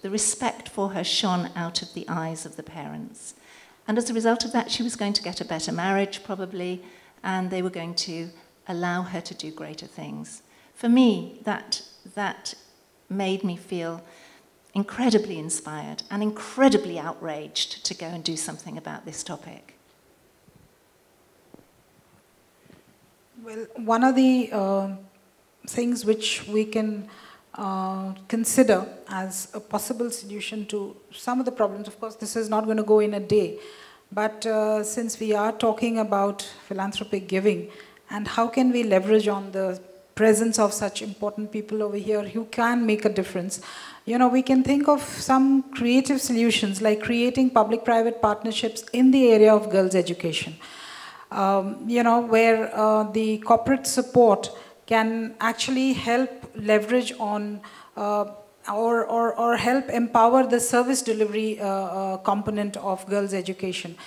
The respect for her shone out of the eyes of the parents. And as a result of that, she was going to get a better marriage, probably, and they were going to allow her to do greater things. For me, that made me feel incredibly inspired and incredibly outraged to go and do something about this topic. Well, one of the things which we can consider as a possible solution to some of the problems, of course, this is not going to go in a day, but since we are talking about philanthropic giving, and how can we leverage on the presence of such important people over here who can make a difference, you know, we can think of some creative solutions like creating public-private partnerships in the area of girls' education. You know, where the corporate support can actually help leverage on or help empower the service delivery component of girls' education.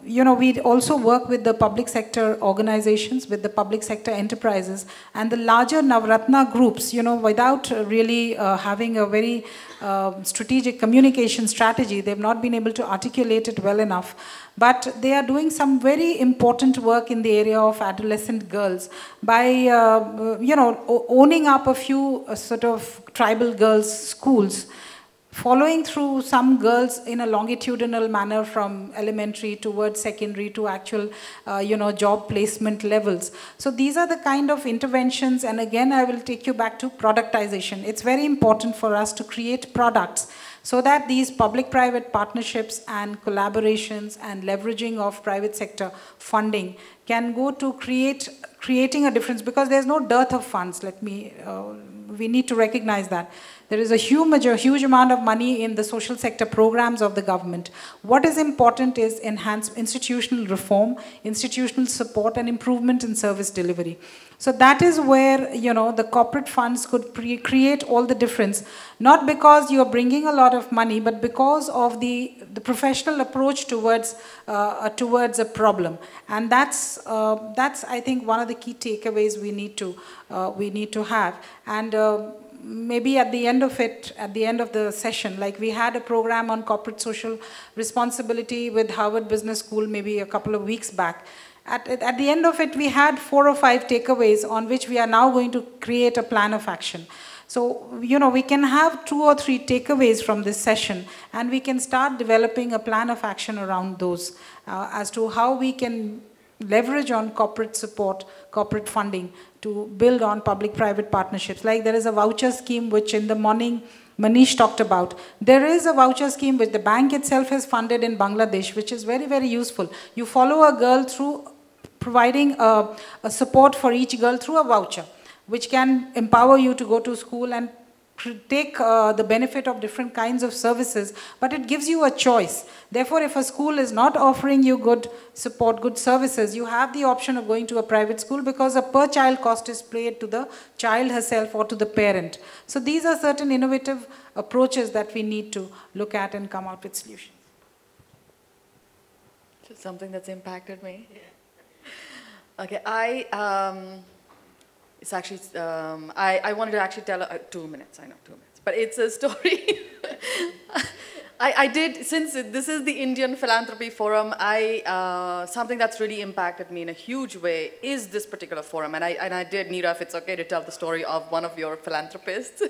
You know, we also work with the public sector organizations, with the public sector enterprises, and the larger Navratna groups, you know, without really having a very strategic communication strategy. They've not been able to articulate it well enough. But they are doing some very important work in the area of adolescent girls by, you know, owning up a few sort of tribal girls' schools, following through some girls in a longitudinal manner from elementary towards secondary to actual, you know, job placement levels. So these are the kind of interventions, and again, I will take you back to productization. It's very important for us to create products so that these public-private partnerships and collaborations and leveraging of private sector funding can go to creating a difference, because there's no dearth of funds. We need to recognize that. There is a huge amount of money in the social sector programs of the government. What is important is enhanced institutional reform, institutional support, and improvement in service delivery. So that is where, you know, the corporate funds could create all the difference, not because you're bringing a lot of money, but because of the professional approach towards a problem. And that's I think one of the key takeaways we need to have. And maybe at the end of the session, like we had a program on corporate social responsibility with Harvard Business School maybe a couple of weeks back. At the end of it, we had 4 or 5 takeaways on which we are now going to create a plan of action. So, you know, we can have 2 or 3 takeaways from this session, and we can start developing a plan of action around those as to how we can leverage on corporate support, corporate funding to build on public-private partnerships. Like there is a voucher scheme which in the morning Manish talked about. There is a voucher scheme which the bank itself has funded in Bangladesh, which is very, very useful. You follow a girl through providing a support for each girl through a voucher, which can empower you to go to school and take the benefit of different kinds of services, but it gives you a choice. Therefore, if a school is not offering you good support, good services, you have the option of going to a private school because a per child cost is paid to the child herself or to the parent. So these are certain innovative approaches that we need to look at and come out with solutions. Just something that's impacted me. Yeah. Okay, it's actually, I wanted to actually tell 2 minutes, I know 2 minutes, but it's a story. I did, since this is the Indian Philanthropy Forum, something that's really impacted me in a huge way is this particular forum. And I did, Neera, if it's okay to tell the story of one of your philanthropists.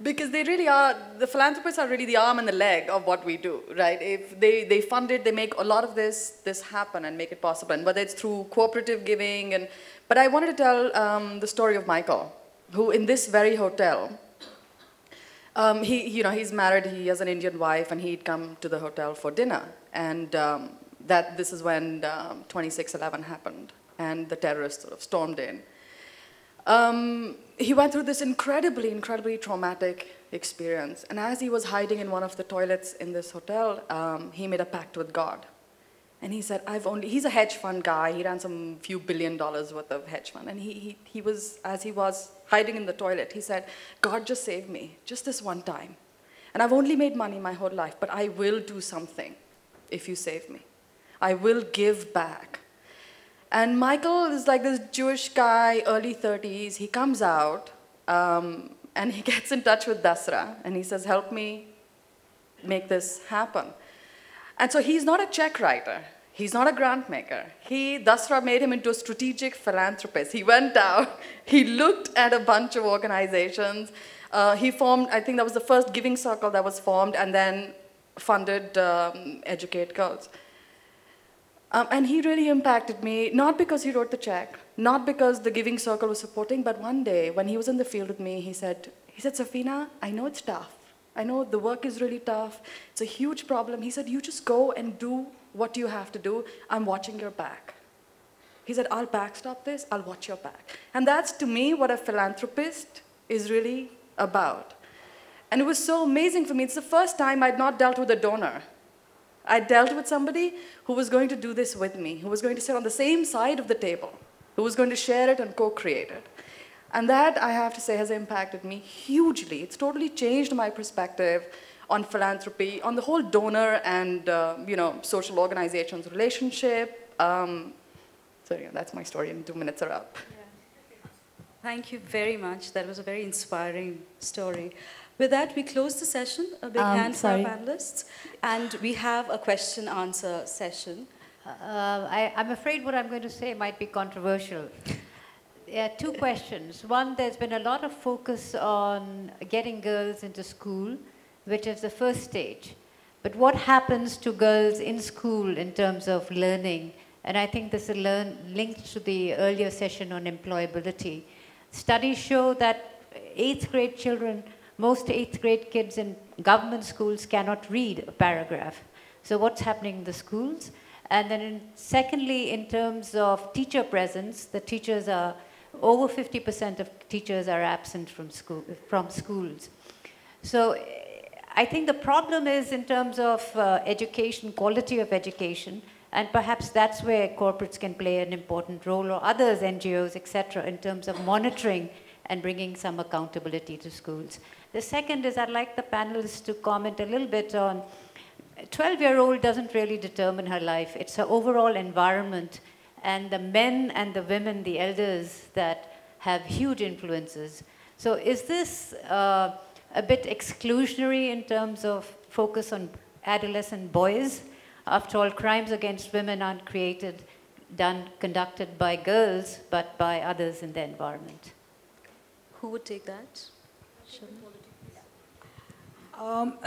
Because they really are, the philanthropists are really the arm and the leg of what we do, right? If they fund it, they make a lot of this happen and make it possible. And whether it's through cooperative giving, but I wanted to tell the story of Michael, who in this very hotel, he's married, he has an Indian wife, and he'd come to the hotel for dinner. And this is when 26/11 happened, and the terrorists sort of stormed in. He went through this incredibly, incredibly traumatic experience. And as he was hiding in one of the toilets in this hotel, he made a pact with God. And he said, he's a hedge fund guy. He ran some few $1 billion worth of hedge fund. And he was, as he was hiding in the toilet, he said, God, just save me, just this one time. And I've only made money my whole life, but I will do something if you save me. I will give back. And Michael is like this Jewish guy, early 30s. He comes out. and he gets in touch with Dasra, and he says, help me make this happen. And so he's not a check writer. He's not a grant maker. Dasra made him into a strategic philanthropist. He went out, he looked at a bunch of organizations. He formed, I think that was the first giving circle that was formed, and then funded Educate Girls. And he really impacted me, not because he wrote the check, not because the giving circle was supporting, but one day when he was in the field with me, he said, Safina, I know it's tough. I know the work is really tough. It's a huge problem. He said, you just go and do what you have to do. I'm watching your back. He said, I'll backstop this. I'll watch your back. And that's, to me, what a philanthropist is really about. And it was so amazing for me. It's the first time I'd not dealt with a donor. I dealt with somebody who was going to do this with me, who was going to sit on the same side of the table, who was going to share it and co-create it. And that, I have to say, has impacted me hugely. It's totally changed my perspective on philanthropy, on the whole donor and social organizations relationship. That's my story, and 2 minutes are up. Yeah. Thank you very much. That was a very inspiring story. With that, we close the session. A big hand for our panelists. And we have a question-answer session. I'm afraid what I'm going to say might be controversial. There are two questions. One, there's been a lot of focus on getting girls into school, which is the first stage. But what happens to girls in school in terms of learning? And I think this is linked to the earlier session on employability. Studies show that 8th grade children, most 8th grade kids in government schools cannot read a paragraph. So what's happening in the schools? And then secondly, in terms of teacher presence, the teachers are, over 50% of teachers are absent from schools. So I think the problem is in terms of education, quality of education, and perhaps that's where corporates can play an important role, or others, NGOs, etc., in terms of monitoring and bringing some accountability to schools. The second is I'd like the panelists to comment a little bit on, a 12-year-old doesn't really determine her life. It's her overall environment, and the men and the women, the elders, that have huge influences. So is this a bit exclusionary in terms of focus on adolescent boys? After all, crimes against women aren't conducted by girls, but by others in the environment. Who would take that?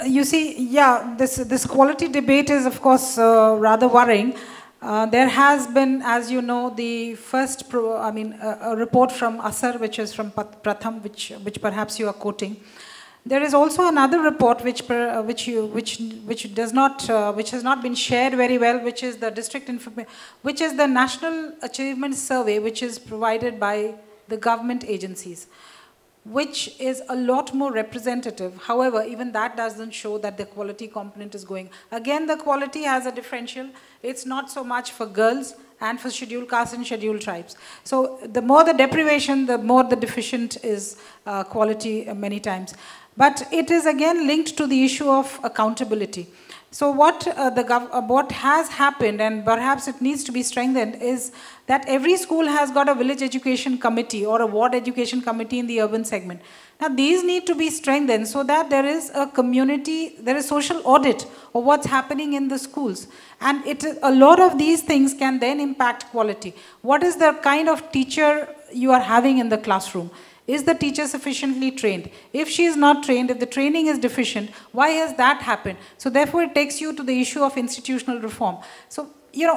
You see, yeah, this quality debate is, of course, rather worrying. There has been, as you know, the first, a report from Asar, which is from Pratham, which perhaps you are quoting. There is also another report which has not been shared very well, which is the National Achievement Survey, which is provided by the government agencies, which is a lot more representative. However, even that doesn't show that the quality component is going. Again, the quality has a differential. It's not so much for girls and for scheduled castes and scheduled tribes. So the more the deprivation, the more the deficient is quality many times. But it is again linked to the issue of accountability. So what has happened, and perhaps it needs to be strengthened, is that every school has got a village education committee or a ward education committee in the urban segment. Now these need to be strengthened so that there is a community, there is social audit of what's happening in the schools. And a lot of these things can then impact quality. What is the kind of teacher you are having in the classroom? Is the teacher sufficiently trained? If she is not trained, if the training is deficient, why has that happened? So therefore it takes you to the issue of institutional reform. So,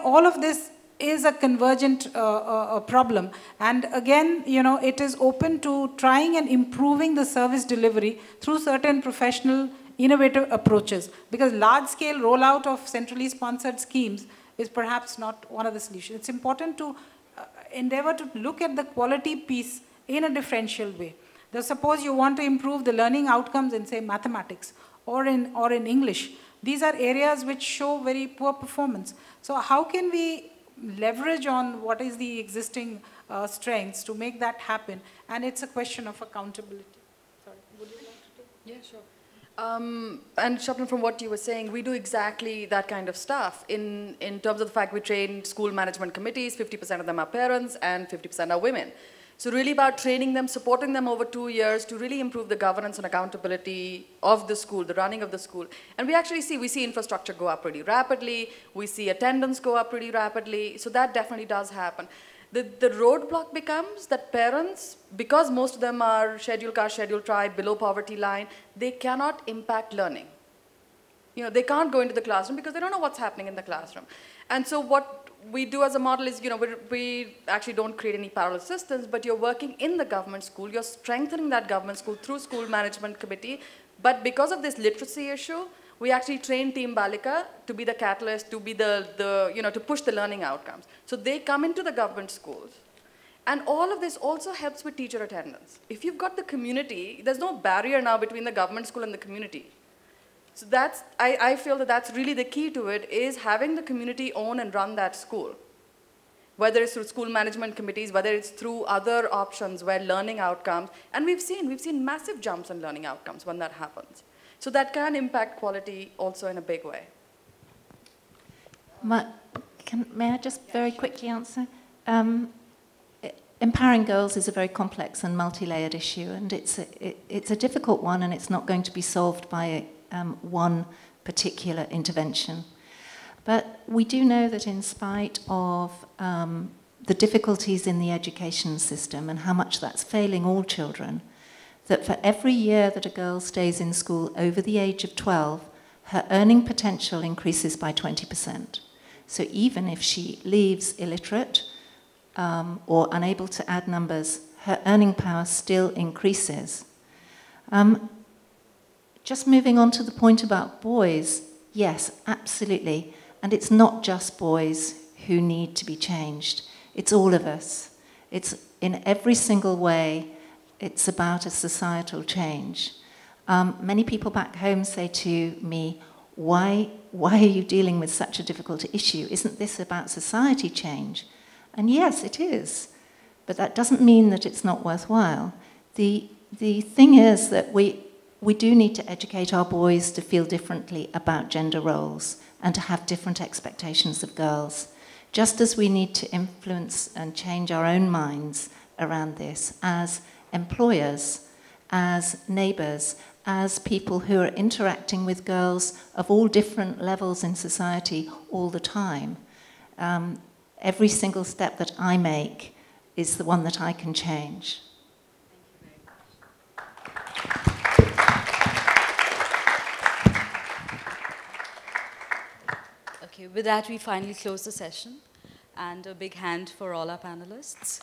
all of this is a convergent problem. And again, it is open to trying and improving the service delivery through certain professional, innovative approaches. Because large-scale rollout of centrally sponsored schemes is perhaps not one of the solutions. It's important to endeavor to look at the quality piece in a differential way. Suppose you want to improve the learning outcomes in, say, mathematics or in English. These are areas which show very poor performance. So how can we leverage on what is the existing strengths to make that happen? And it's a question of accountability. Sorry, would you like to take? Yeah, sure. And Shapna, from what you were saying, we do exactly that kind of stuff in terms of the fact we train school management committees, 50% of them are parents and 50% are women. So really about training them, supporting them over 2 years to really improve the governance and accountability of the school, the running of the school. And we actually see infrastructure go up pretty rapidly. We see attendance go up pretty rapidly. So that definitely does happen. The roadblock becomes that parents, because most of them are scheduled caste, scheduled tribe, below poverty line, they cannot impact learning. You know, they can't go into the classroom because they don't know what's happening in the classroom. And so what we do as a model is, you know, we actually don't create any parallel systems, but you're working in the government school, you're strengthening that government school through school management committee. But because of this literacy issue, we actually train Team Balika to be the catalyst, to be to push the learning outcomes. So they come into the government schools. And all of this also helps with teacher attendance. If you've got the community, there's no barrier now between the government school and the community. So that's, I feel that that's really the key to it, is having the community own and run that school. Whether it's through school management committees, whether it's through other options where learning outcomes, and we've seen massive jumps in learning outcomes when that happens. So that can impact quality also in a big way. May I just very quickly answer? Empowering girls is a very complex and multi-layered issue, and it's a difficult one, and it's not going to be solved by one particular intervention. But we do know that in spite of the difficulties in the education system and how much that's failing all children, that for every year that a girl stays in school over the age of 12, her earning potential increases by 20%. So even if she leaves illiterate or unable to add numbers, her earning power still increases. Just moving on to the point about boys, yes, absolutely. And it's not just boys who need to be changed. It's all of us. It's in every single way, it's about a societal change. Many people back home say to me, why are you dealing with such a difficult issue? Isn't this about society change? And yes, it is. But that doesn't mean that it's not worthwhile. The thing is that we do need to educate our boys to feel differently about gender roles and to have different expectations of girls, just as we need to influence and change our own minds around this as employers, as neighbours, as people who are interacting with girls of all different levels in society all the time. Every single step that I make is the one that I can change. Okay, with that, we finally close the session. And a big hand for all our panelists.